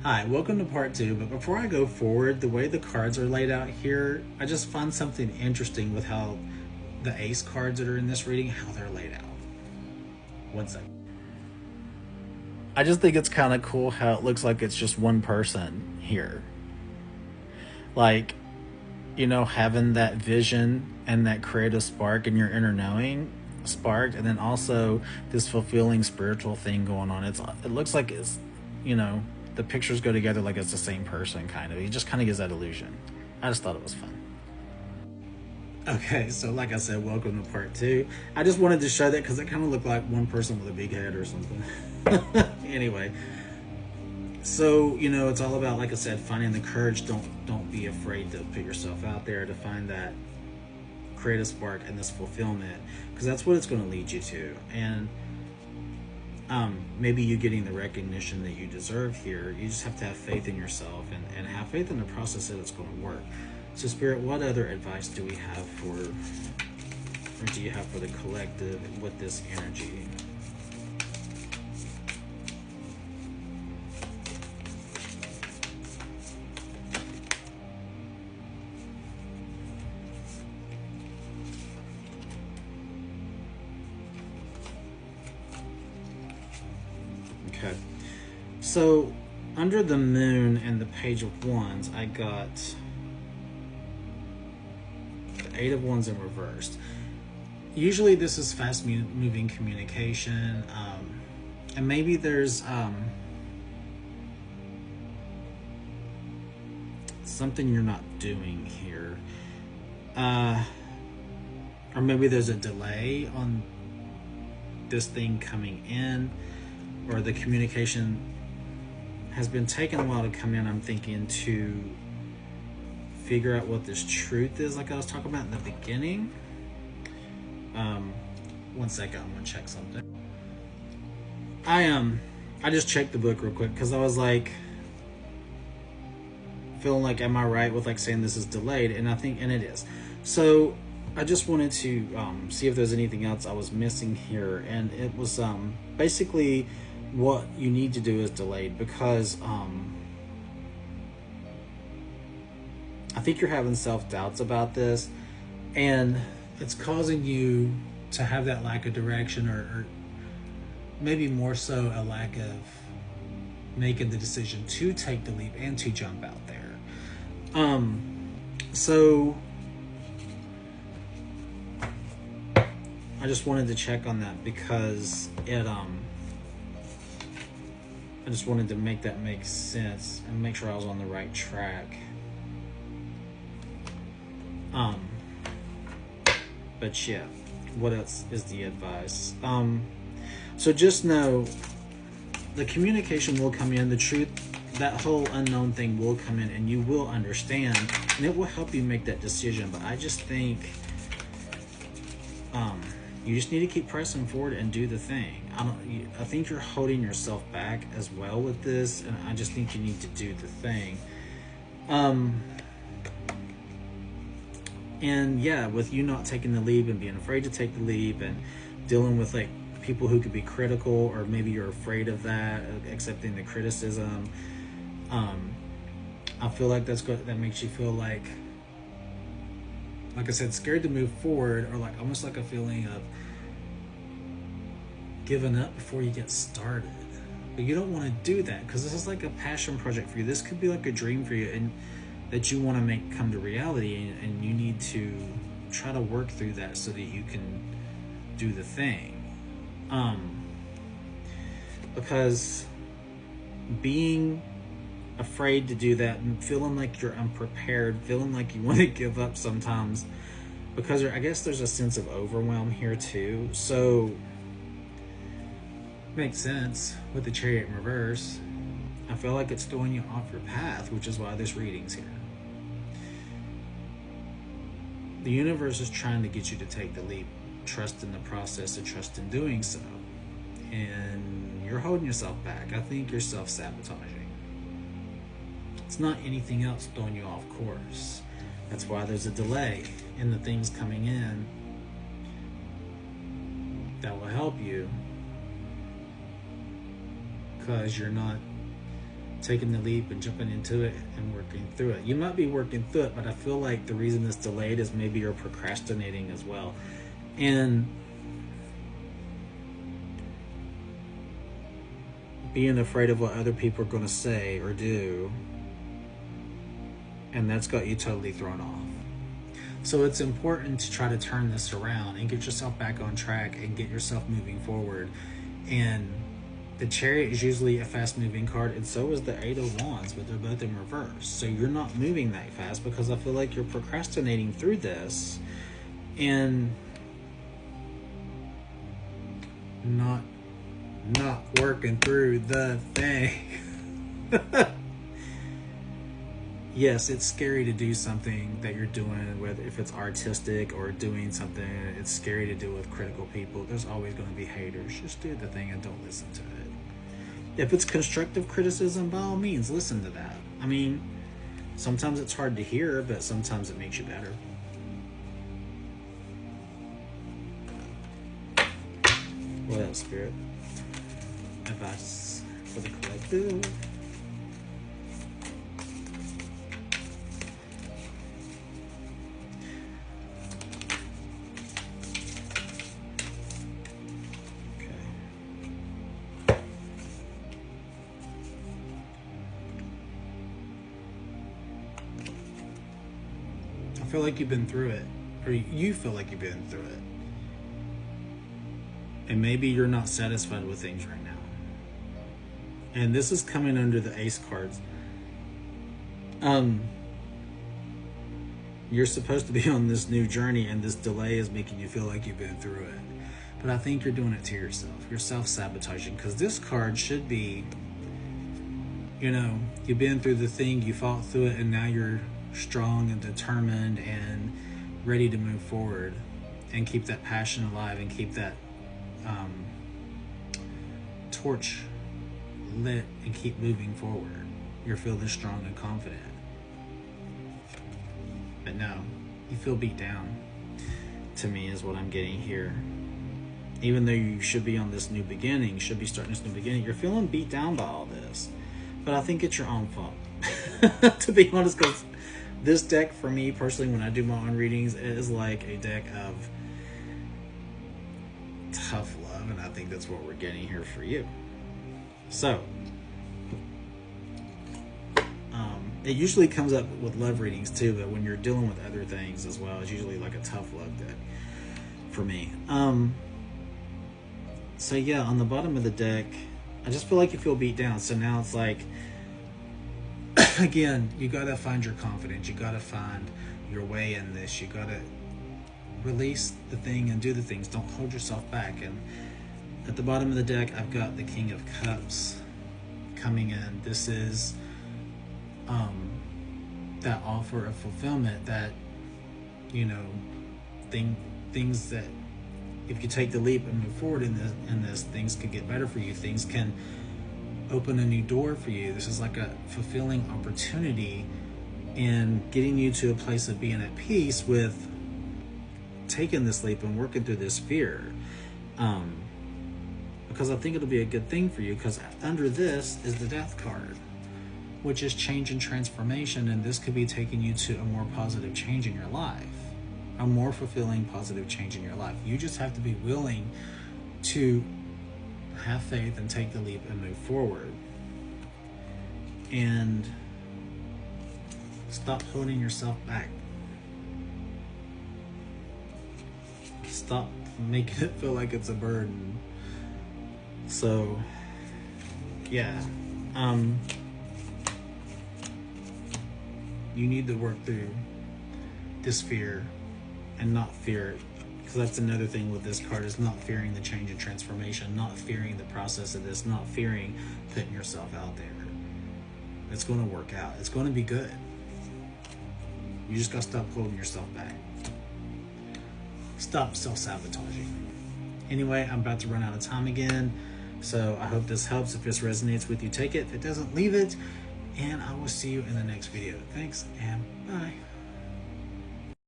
Hi, welcome to part two. But before I go forward, the way the cards are laid out here, I just find something interesting with how the ace cards that are in this reading, how they're laid out. One second. I just think it's kind of cool how it looks like it's just one person here. Like, having that vision and that creative spark in your inner knowing sparked, and then also this fulfilling spiritual thing going on. It looks like it's, the pictures go together like it's the same person, kind of. He just kind of gives that illusion. I just thought it was fun. Okay, so like I said, welcome to part two. I just wanted to show that because it kind of looked like one person with a big head or something. Anyway, so it's all about, like I said, finding the courage. Don't be afraid to put yourself out there to find that creative spark and this fulfillment, because that's what it's going to lead you to. And maybe you getting the recognition that you deserve here. You just have to have faith in yourself and have faith in the process that it's going to work. So Spirit, what other advice do we have or do you have for the collective with this energy? Okay, so under the moon and the page of wands, I got the 8 of wands in reversed. Usually this is fast moving communication, and maybe there's something you're not doing here, or maybe there's a delay on this thing coming in, or the communication has been taking a while to come in. I'm thinking to figure out what this truth is, like I was talking about in the beginning. One second, I'm gonna check something. I just checked the book real quick because I was like feeling like, am I right with like saying this is delayed? And I think, and it is. So I just wanted to see if there's anything else I was missing here, and it was basically what you need to do is delayed, because I think you're having self-doubts about this, and it's causing you to have that lack of direction, or maybe more so a lack of making the decision to take the leap and to jump out there. So I just wanted to check on that because it I just wanted to make that make sense and make sure I was on the right track. But yeah, what else is the advice? So just know the communication will come in, the truth, that whole unknown thing will come in, and you will understand, and it will help you make that decision. But I just think you just need to keep pressing forward and do the thing. I think you're holding yourself back as well with this, and I just think you need to do the thing. And yeah, with you not taking the leap and being afraid to take the leap and dealing with like people who could be critical, or maybe you're afraid of that, accepting the criticism. I feel like that makes you feel like I said, scared to move forward, or like almost like a feeling of giving up before you get started. But you don't want to do that, because this is like a passion project for you. This could be like a dream for you, and that you want to make come to reality, and you need to try to work through that so that you can do the thing. Because being afraid to do that and feeling like you're unprepared, feeling like you want to give up sometimes, because I guess there's a sense of overwhelm here too. So makes sense with the Chariot in reverse. I feel like it's throwing you off your path, which is why this reading's here. The universe is trying to get you to take the leap, trust in the process, and trust in doing so. And you're holding yourself back. I think you're self-sabotaging. It's not anything else throwing you off course. That's why there's a delay in the things coming in that will help you, because you're not taking the leap and jumping into it and working through it. You might be working through it, but I feel like the reason it's delayed is maybe you're procrastinating as well. And being afraid of what other people are going to say or do, and that's got you totally thrown off. So it's important to try to turn this around and get yourself back on track and get yourself moving forward. And the Chariot is usually a fast moving card, and so is the Eight of Wands, but they're both in reverse. So you're not moving that fast because I feel like you're procrastinating through this and not working through the thing. Yes, it's scary to do something that you're doing, whether if it's artistic or doing something, it's scary to do with critical people. There's always going to be haters. Just do the thing and don't listen to it. If it's constructive criticism, by all means, listen to that. I mean, sometimes it's hard to hear, but sometimes it makes you better. What else, Spirit? Advice for the collective. I feel like you've been through it, or you feel like you've been through it, and maybe you're not satisfied with things right now. And this is coming under the Ace cards. You're supposed to be on this new journey, and this delay is making you feel like you've been through it. But I think you're doing it to yourself. You're self-sabotaging, because this card should be, you know, you've been through the thing, you fought through it, and now you're strong and determined and ready to move forward and keep that passion alive and keep that torch lit and keep moving forward. You're feeling strong and confident. But no, you feel beat down, to me, is what I'm getting here. Even though you should be on this new beginning, should be starting this new beginning, you're feeling beat down by all this. But I think it's your own fault, to be honest, because this deck, for me personally, when I do my own readings, is like a deck of tough love, and I think that's what we're getting here for you. So, it usually comes up with love readings too, but when you're dealing with other things as well, it's usually like a tough love deck for me. So yeah, on the bottom of the deck, I just feel like you feel beat down. So now it's like, again, you gotta find your confidence. You gotta find your way in this. You gotta release the thing and do the things. Don't hold yourself back. And at the bottom of the deck, I've got the King of Cups coming in. This is that offer of fulfillment, that, you know, things that if you take the leap and move forward in this, things could get better for you. Things can open a new door for you. This is like a fulfilling opportunity in getting you to a place of being at peace with taking this leap and working through this fear. Because I think it'll be a good thing for you, because under this is the Death card, which is change and transformation, and this could be taking you to a more positive change in your life, a more fulfilling positive change in your life. You just have to be willing to have faith and take the leap and move forward, and stop holding yourself back. Stop making it feel like it's a burden. So yeah, you need to work through this fear and not fear it, because that's another thing with this card, is not fearing the change and transformation, not fearing the process of this, not fearing putting yourself out there. It's going to work out. It's going to be good. You just got to stop holding yourself back. Stop self-sabotaging. Anyway, I'm about to run out of time again, so I hope this helps. If this resonates with you, take it. If it doesn't, leave it. And I will see you in the next video. Thanks, and bye.